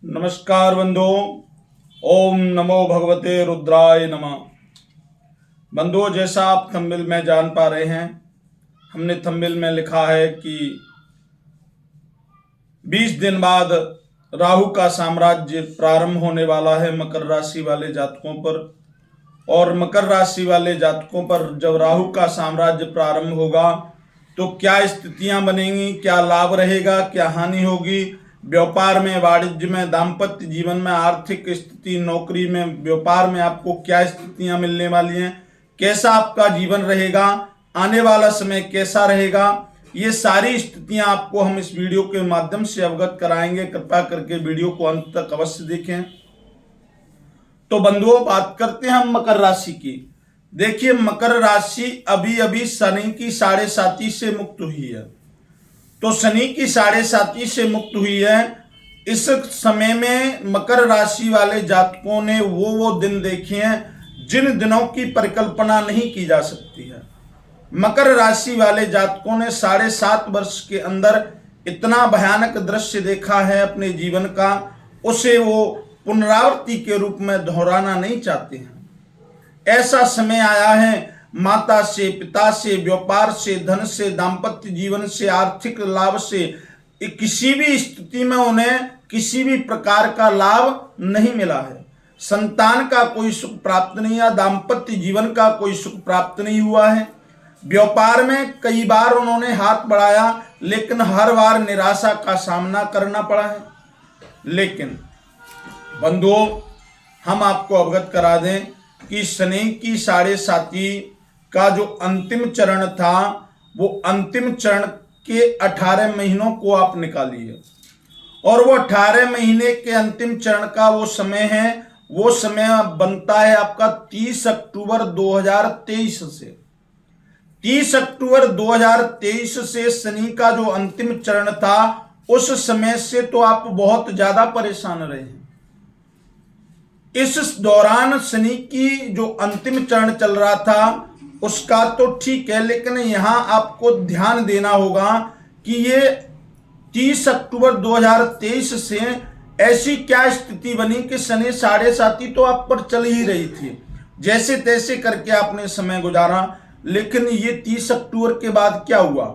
नमस्कार बंधुओं। ओम नमो भगवते रुद्राय नमः। बंधुओं, जैसा आप थंबनेल में जान पा रहे हैं, हमने थंबनेल में लिखा है कि 20 दिन बाद राहु का साम्राज्य प्रारंभ होने वाला है मकर राशि वाले जातकों पर। और मकर राशि वाले जातकों पर जब राहु का साम्राज्य प्रारंभ होगा तो क्या स्थितियां बनेंगी, क्या लाभ रहेगा, क्या हानि होगी, व्यापार में, वाणिज्य में, दाम्पत्य जीवन में, आर्थिक स्थिति, नौकरी में, व्यापार में आपको क्या स्थितियां मिलने वाली हैं, कैसा आपका जीवन रहेगा, आने वाला समय कैसा रहेगा, ये सारी स्थितियां आपको हम इस वीडियो के माध्यम से अवगत कराएंगे। कृपया करके वीडियो को अंत तक अवश्य देखें। तो बंधुओं, बात करते हैं हम मकर राशि की। देखिए, मकर राशि अभी अभी शनि की 7.5 से मुक्त हुई है। तो शनि की 7.5 से मुक्त हुई है। इस समय में मकर राशि वाले जातकों ने वो दिन देखे हैं जिन दिनों की परिकल्पना नहीं की जा सकती है। मकर राशि वाले जातकों ने 7.5 वर्ष के अंदर इतना भयानक दृश्य देखा है अपने जीवन का, उसे वो पुनरावृत्ति के रूप में दोहराना नहीं चाहते हैं। ऐसा समय आया है, माता से, पिता से, व्यापार से, धन से, दाम्पत्य जीवन से, आर्थिक लाभ से, किसी भी स्थिति में उन्हें किसी भी प्रकार का लाभ नहीं मिला है। संतान का कोई सुख प्राप्त नहीं हुआ, दाम्पत्य जीवन का कोई सुख प्राप्त नहीं हुआ है। व्यापार में कई बार उन्होंने हाथ बढ़ाया, लेकिन हर बार निराशा का सामना करना पड़ा है। लेकिन बंधुओं, हम आपको अवगत करा दें कि शनि की 7.5 का जो अंतिम चरण था, वो अंतिम चरण के 18 महीनों को आप निकालिए, और वो 18 महीने के अंतिम चरण का वो समय है, वो समय बनता है आपका 30 अक्टूबर 2023 से। 30 अक्टूबर 2023 से शनि का जो अंतिम चरण था, उस समय से तो आप बहुत ज्यादा परेशान रहे हैं। इस दौरान शनि की जो अंतिम चरण चल रहा था उसका तो ठीक है, लेकिन यहां आपको ध्यान देना होगा कि ये 30 अक्टूबर 2023 से ऐसी क्या स्थिति बनी कि शनि 7.5 तो आप पर चल ही रही थी, जैसे तैसे करके आपने समय गुजारा। लेकिन ये 30 अक्टूबर के बाद क्या हुआ?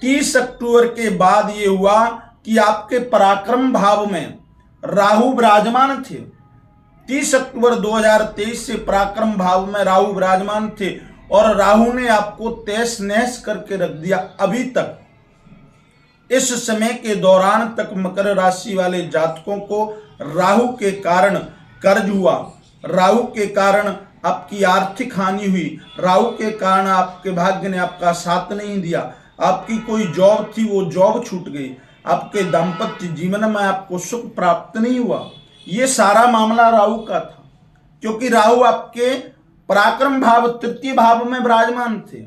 30 अक्टूबर के बाद ये हुआ कि आपके पराक्रम भाव में राहु विराजमान थे। 30 अक्टूबर 2023 से पराक्रम भाव में राहु विराजमान थे, और राहु ने आपको तहस नहस करके रख दिया। अभी तक इस समय के दौरान तक मकर राशि वाले जातकों को राहु के कारण कर्ज हुआ, राहु के कारण आपकी आर्थिक हानि हुई, राहु के कारण आपके भाग्य ने आपका साथ नहीं दिया, आपकी कोई जॉब थी वो जॉब छूट गई, आपके दाम्पत्य जीवन में आपको सुख प्राप्त नहीं हुआ। ये सारा मामला राहु का था, क्योंकि राहु आपके पराक्रम भाव, तृतीय भाव में विराजमान थे।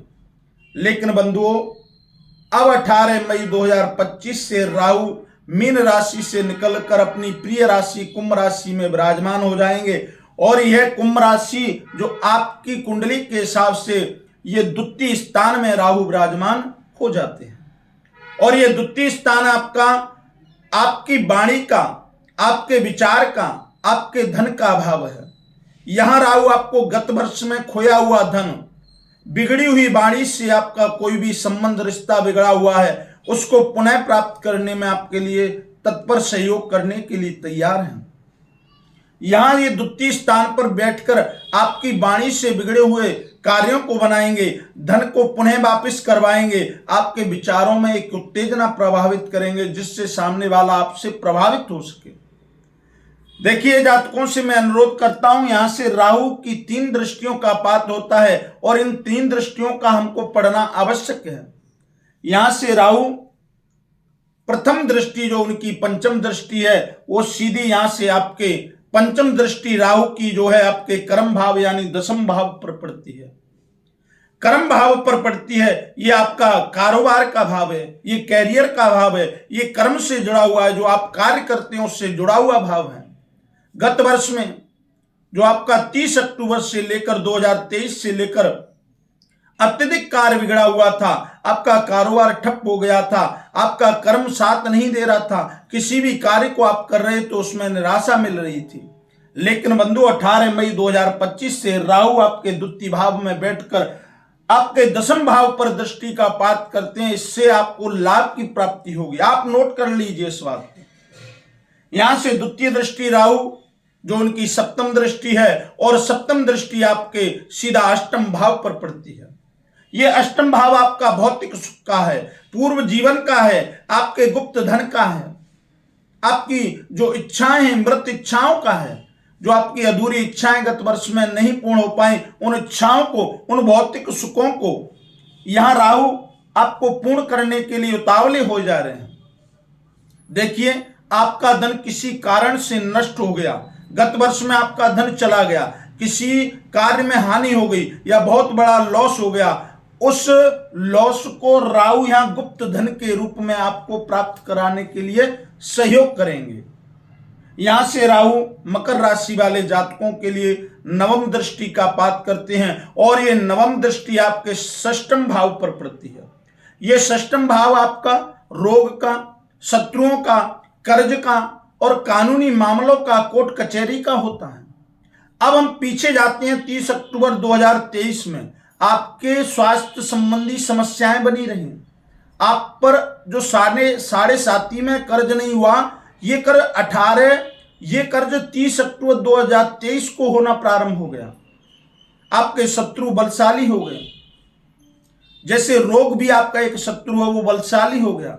लेकिन बंधुओं, अब 18 मई 2025 से राहु मीन राशि से निकलकर अपनी प्रिय राशि कुंभ राशि में विराजमान हो जाएंगे, और यह कुंभ राशि जो आपकी कुंडली के हिसाब से ये द्वितीय स्थान में राहु विराजमान हो जाते हैं। और ये द्वितीय स्थान आपका, आपकी वाणी का, आपके विचार का, आपके धन का भाव है। यहां राहु आपको गत वर्ष में खोया हुआ धन, बिगड़ी हुई वाणी से आपका कोई भी संबंध, रिश्ता बिगड़ा हुआ है, उसको पुनः प्राप्त करने में आपके लिए तत्पर सहयोग करने के लिए तैयार हैं। यहां ये द्वितीय स्थान पर बैठकर आपकी वाणी से बिगड़े हुए कार्यों को बनाएंगे, धन को पुनः वापस करवाएंगे, आपके विचारों में एक उत्तेजना प्रभावित करेंगे, जिससे सामने वाला आपसे प्रभावित हो सके। देखिए, जातकों से मैं अनुरोध करता हूं, यहां से राहु की 3 दृष्टियों का पात होता है, और इन 3 दृष्टियों का हमको पढ़ना आवश्यक है। यहां से राहु प्रथम दृष्टि जो उनकी पंचम दृष्टि है, वो सीधी यहां से आपके पंचम दृष्टि राहु की जो है आपके कर्म भाव यानी दशम भाव पर पड़ती है। कर्म भाव पर पड़ती है, ये आपका कारोबार का भाव है, ये कैरियर का भाव है, ये कर्म से जुड़ा हुआ है, जो आप कार्य करते हैं उससे जुड़ा हुआ भाव है। गत वर्ष में जो आपका 30 अक्टूबर से लेकर 2023 से लेकर अत्यधिक कार्य बिगड़ा हुआ था, आपका कारोबार ठप हो गया था, आपका कर्म साथ नहीं दे रहा था, किसी भी कार्य को आप कर रहे तो उसमें निराशा मिल रही थी। लेकिन बंधु 18 मई 2025 से राहु आपके द्वितीय भाव में बैठकर आपके दशम भाव पर दृष्टि का पात करते हैं। इससे आपको लाभ की प्राप्ति होगी। आप नोट कर लीजिए इस बात को। यहां से द्वितीय दृष्टि राहु जो उनकी सप्तम दृष्टि है, और सप्तम दृष्टि आपके सीधा अष्टम भाव पर पड़ती है। यह अष्टम भाव आपका भौतिक सुख का है, पूर्व जीवन का है, आपके गुप्त धन का है, आपकी जो इच्छाएं हैं मृत इच्छाओं का है, जो आपकी अधूरी इच्छाएं गत वर्ष में नहीं पूर्ण हो पाई, उन इच्छाओं को, उन भौतिक सुखों को यहां राहु आपको पूर्ण करने के लिए उतावले हो जा रहे हैं। देखिए, आपका धन किसी कारण से नष्ट हो गया, गत वर्ष में आपका धन चला गया, किसी कार्य में हानि हो गई या बहुत बड़ा लॉस हो गया, उस लॉस को राहु यहां गुप्त धन के रूप में आपको प्राप्त कराने के लिए सहयोग करेंगे। यहां से राहु मकर राशि वाले जातकों के लिए नवम दृष्टि का पात करते हैं, और यह नवम दृष्टि आपके षष्ठम भाव पर पड़ती है। यह षष्ठम भाव आपका रोग का, शत्रुओं का, कर्ज का और कानूनी मामलों का, कोर्ट कचहरी का होता है। अब हम पीछे जाते हैं 30 अक्टूबर 2023 में। आपके स्वास्थ्य संबंधी समस्याएं बनी रही, आप पर जो साढ़े साथी में कर्ज नहीं हुआ, ये कर्ज 30 अक्टूबर 2023 को होना प्रारंभ हो गया। आपके शत्रु बलशाली हो गए, जैसे रोग भी आपका एक शत्रु है वो बलशाली हो गया।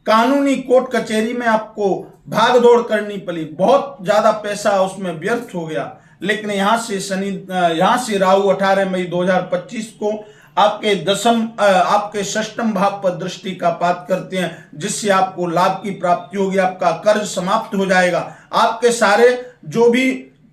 कानूनी कोर्ट कचहरी में आपको भाग दौड़ करनी पड़ी, बहुत ज्यादा पैसा उसमें व्यर्थ हो गया। लेकिन यहां से राहु 18 मई 2025 को आपके षष्ठम भाव पर दृष्टि का पात करते हैं, जिससे आपको लाभ की प्राप्ति होगी, आपका कर्ज समाप्त हो जाएगा, आपके सारे जो भी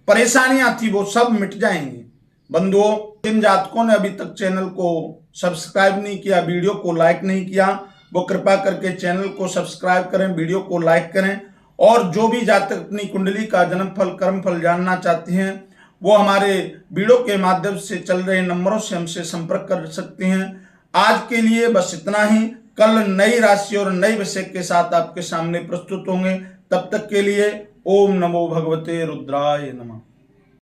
परेशानियां थी वो सब मिट जाएंगी। बंधुओं, जिन जातकों ने अभी तक चैनल को सब्सक्राइब नहीं किया, वीडियो को लाइक नहीं किया, वो कृपा करके चैनल को सब्सक्राइब करें, वीडियो को लाइक करें। और जो भी जातक अपनी कुंडली का जन्मफल कर्मफल जानना चाहते हैं वो हमारे वीडियो के माध्यम से चल रहे नंबरों से हमसे संपर्क कर सकते हैं। आज के लिए बस इतना ही। कल नई राशि और नई विषय के साथ आपके सामने प्रस्तुत होंगे। तब तक के लिए ओम नमो भगवते रुद्राय नमः।